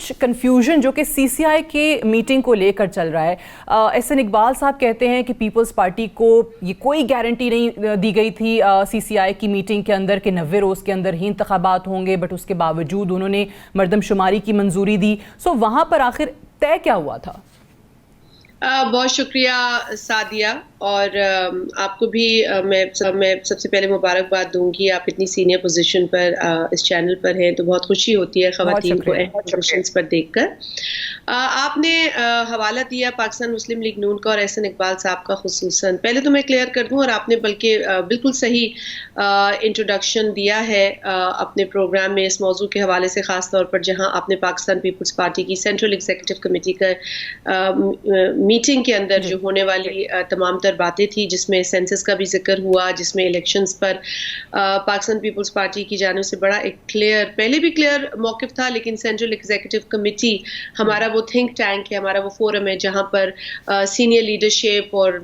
کچھ کنفیوژن جو کہ سی سی آئی کی میٹنگ کو لے کر چل رہا ہے. احسن اقبال صاحب کہتے ہیں کہ پیپلز پارٹی کو یہ کوئی گارنٹی نہیں دی گئی تھی سی سی آئی کی میٹنگ کے اندر کہ 90 روز کے اندر ہی انتخابات ہوں گے, بٹ اس کے باوجود انہوں نے مردم شماری کی منظوری دی. سو وہاں پر آخر طے کیا ہوا تھا؟ بہت شکریہ سعدیہ, اور آپ کو بھی میں سب سے پہلے مبارکباد دوں گی. آپ اتنی سینئر پوزیشن پر اس چینل پر ہیں تو بہت خوشی ہوتی ہے خواتین کو اہم پوزیشنز پر دیکھ کر. آپ نے حوالہ دیا پاکستان مسلم لیگ نون کا اور احسن اقبال صاحب کا خصوصاً. پہلے تو میں کلیئر کر دوں, اور آپ نے بلکہ بالکل صحیح انٹروڈکشن دیا ہے اپنے پروگرام میں اس موضوع کے حوالے سے, خاص طور پر جہاں آپ نے پاکستان پیپلز پارٹی کی سینٹرل ایگزیکٹو کمیٹی کا میٹنگ کے اندر جو ہونے والی تمام تر باتیں تھی, جس میں سینسس کا بھی ذکر ہوا, جس میں الیکشنز پر پاکستان پیپلز پارٹی کی جانب سے بڑا ایک پہلے بھی کلیئر موقف تھا, لیکن سینٹرل ایگزیکٹو کمیٹی ہمارا وہ تھنک ٹینک ہے, ہمارا وہ فورم ہے جہاں پر سینئر لیڈرشپ اور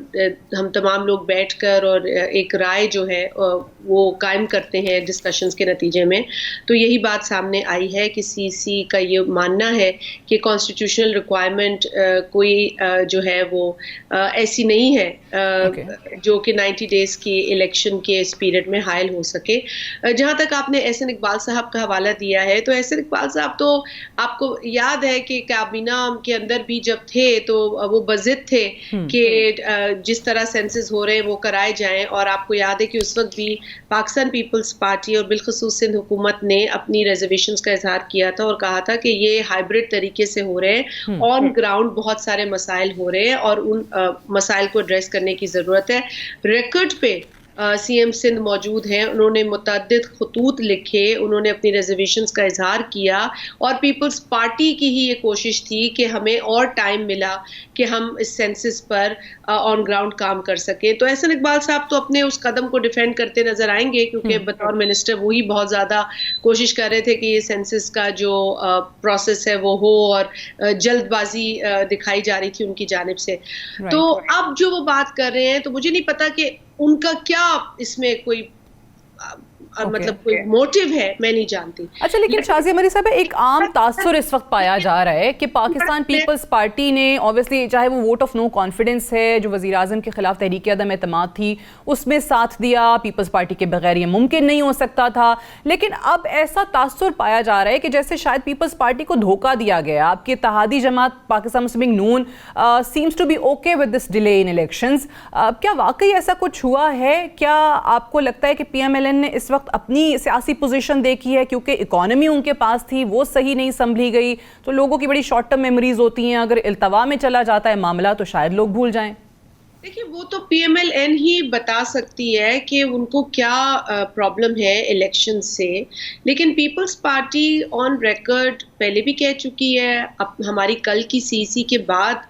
ہم تمام لوگ بیٹھ کر اور ایک رائے جو ہے وہ قائم کرتے ہیں ڈسکشنز کے نتیجے میں. تو یہی بات سامنے آئی ہے کہ سی سی کا یہ ماننا ہے کہ کانسٹیٹیوشنل ریکوائرمنٹ کوئی جو ہے وہ ایسی نہیں ہے جو کہ 90 ڈیز کی الیکشن کے اس پیریڈ میں حائل ہو سکے. جہاں تک آپ نے احسن اقبال صاحب کا حوالہ دیا ہے, تو احسن اقبال صاحب تو آپ کو یاد ہے کہ کابینہ کے اندر بھی جب تھے تو وہ بضد تھے کہ جس طرح سینسز ہو رہے ہیں وہ کرائے جائیں, اور آپ کو یاد ہے کہ اس وقت بھی پاکستان پیپلز پارٹی اور بالخصوص سندھ حکومت نے اپنی ریزرویشنز کا اظہار کیا تھا اور کہا تھا کہ یہ ہائبرڈ طریقے سے ہو رہے ہیں, آن گراؤنڈ بہت سارے مسائل ہو رہے ہیں اور ان مسائل کو ایڈریس کرنے کی ضرورت ہے. ریکارڈ پہ سی ایم سندھ موجود ہیں, انہوں نے متعدد خطوط لکھے, انہوں نے اپنی ریزرویشنز کا اظہار کیا, اور پیپلز پارٹی کی ہی یہ کوشش تھی کہ ہمیں اور ٹائم ملا کہ ہم اس سینسس پر آن گراؤنڈ کام کر سکیں. تو احسن اقبال صاحب تو اپنے اس قدم کو ڈیفینڈ کرتے نظر آئیں گے, کیونکہ بطور منسٹر وہی بہت زیادہ کوشش کر رہے تھے کہ یہ سینسس کا جو پروسیس ہے وہ ہو, اور جلد بازی دکھائی جا رہی تھی ان کی جانب سے. تو اب جو وہ بات کر رہے ہیں تو مجھے نہیں پتا کہ ان کا کیا اس میں کوئی مطلب کوئی موٹیو ہے, میں نہیں جانتی. اچھا, لیکن شازیہ مری صاحب ایک عام تاثر اس وقت پایا جا رہا ہے کہ پاکستان پیپلز پارٹی نے اوبویسلی, چاہے وہ ووٹ آف نو کانفیڈنس ہے جو وزیر اعظم کے خلاف تحریک عدم اعتماد تھی, اس میں ساتھ دیا. پیپلز پارٹی کے بغیر یہ ممکن نہیں ہو سکتا تھا, لیکن اب ایسا تاثر پایا جا رہا ہے کہ جیسے شاید پیپلز پارٹی کو دھوکہ دیا گیا. آپ کی اتحادی جماعت پاکستان مسلم لیگ نون seems to be okay with this delay in elections. کیا واقعی ایسا کچھ ہوا ہے؟ کیا آپ کو لگتا ہے کہ پی ایم ایل این نے اس وقت اپنی سیاسی پوزیشن دیکھی ہے, کیونکہ اکانومی ان کے پاس تھی وہ صحیح نہیں سنبھلی گئی, تو لوگوں کی بڑی شارٹ ٹرم میموریز ہوتی ہیں, اگر التوا میں چلا جاتا ہے معاملہ تو شاید لوگ بھول جائیں. دیکھیے, وہ تو پی ایم ایل این ہی بتا سکتی ہے کہ ان کو کیا پرابلم ہے الیکشن سے, لیکن پیپلز پارٹی آن ریکارڈ پہلے بھی کہہ چکی ہے, ہماری کل کی سی سی کے بعد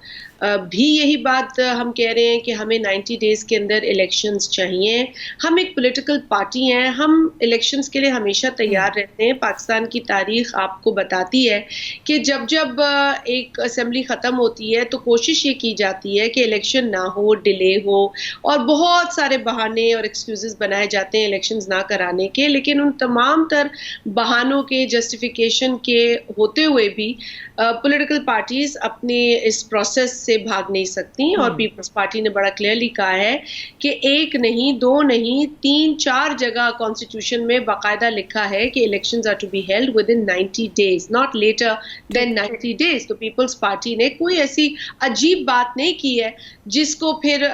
بھی یہی بات ہم کہہ رہے ہیں کہ ہمیں 90 ڈیز کے اندر الیکشنز چاہیے. ہم ایک پولیٹیکل پارٹی ہیں, ہم الیکشنز کے لیے ہمیشہ تیار رہتے ہیں. پاکستان کی تاریخ آپ کو بتاتی ہے کہ جب ایک اسمبلی ختم ہوتی ہے تو کوشش یہ کی جاتی ہے کہ الیکشن نہ ہو, ڈیلے ہو, اور بہت سارے بہانے اور ایکسکیوزز بنائے جاتے ہیں الیکشنز نہ کرانے کے. لیکن ان تمام تر بہانوں کے جسٹیفیکیشن کے ہوتے ہوئے بھی پولیٹیکل پارٹیز اپنے اس پروسیس سے بھاگ نہیں سکتی, اور پیپلز پارٹی نے بڑا کلیئرلی کہا ہے کہ 1 نہیں 2 نہیں 3-4 جگہ کانسٹیٹیوشن میں باقاعدہ لکھا ہے کہ elections are to be held within 90 days, not later than 90 days. تو پیپلز پارٹی نے کوئی ایسی عجیب بات نہیں کی ہے جس کو پھر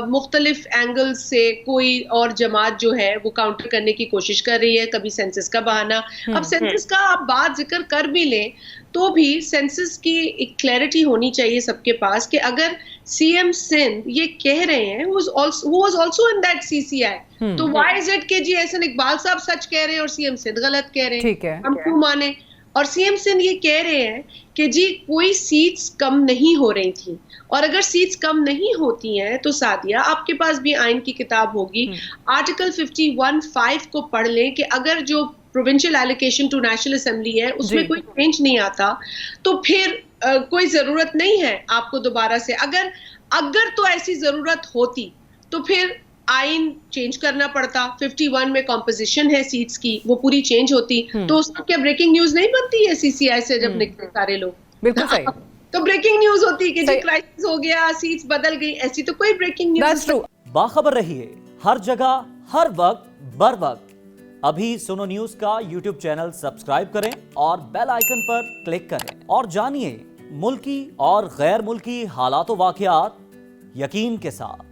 مختلف اینگل سے کوئی اور جماعت جو ہے وہ کاؤنٹر کرنے کی کوشش کر رہی ہے. کبھی سینسس کا بہانہ, اب سینسس کا آپ بات ذکر کر بھی لیں تو بھی سینسس کی ایک کلیئرٹی ہونی چاہیے سب کے پاس کہ اگر سی ایم سندھ یہ کہہ رہے ہیں who was also in that CCI, تو why is it کہ جی احسن اقبال صاحب سچ کہہ رہے ہیں اور سی ایم سندھ غلط کہہ رہے ہیں, ہم کیوں مانیں؟ اور سی ایم سندھ یہ کہہ رہے ہیں کہ جی کوئی سیٹس کم نہیں ہو رہی تھیں, اور اگر سیٹس کم نہیں ہوتی ہیں تو سعدیہ آپ کے پاس بھی آئین کی کتاب ہوگی, آرٹیکل 51(5) کو پڑھ لیں کہ اگر جو provincial allocation to national assembly ہے اس میں کوئی چینج نہیں آتا تو پھر کوئی ضرورت نہیں ہے آپ کو دوبارہ سے, اگر تو ایسی ضرورت ہوتی تو پھر آئین چینج کرنا پڑتا, 51 میں کمپوزیشن ہے سیٹس کی, وہ پوری چینج ہوتی, تو اس میں کیا بریکنگ نیوز نہیں بنتی ہے سی سی آئی سے جب نکلے سارے لوگ؟ بالکل صحیح, تو بریکنگ نیوز ہوتی کہ جی کرائسس ہو گیا, سیٹس بدل گئی, ایسی تو کوئی بریکنگ نیوز. That's true. باخبر رہیے ہر جگہ ہر وقت بر وقت. ابھی سنو نیوز کا یوٹیوب چینل سبسکرائب کریں اور بیل آئیکن پر کلک کریں اور جانیے ملکی اور غیر ملکی حالات و واقعات یقین کے ساتھ.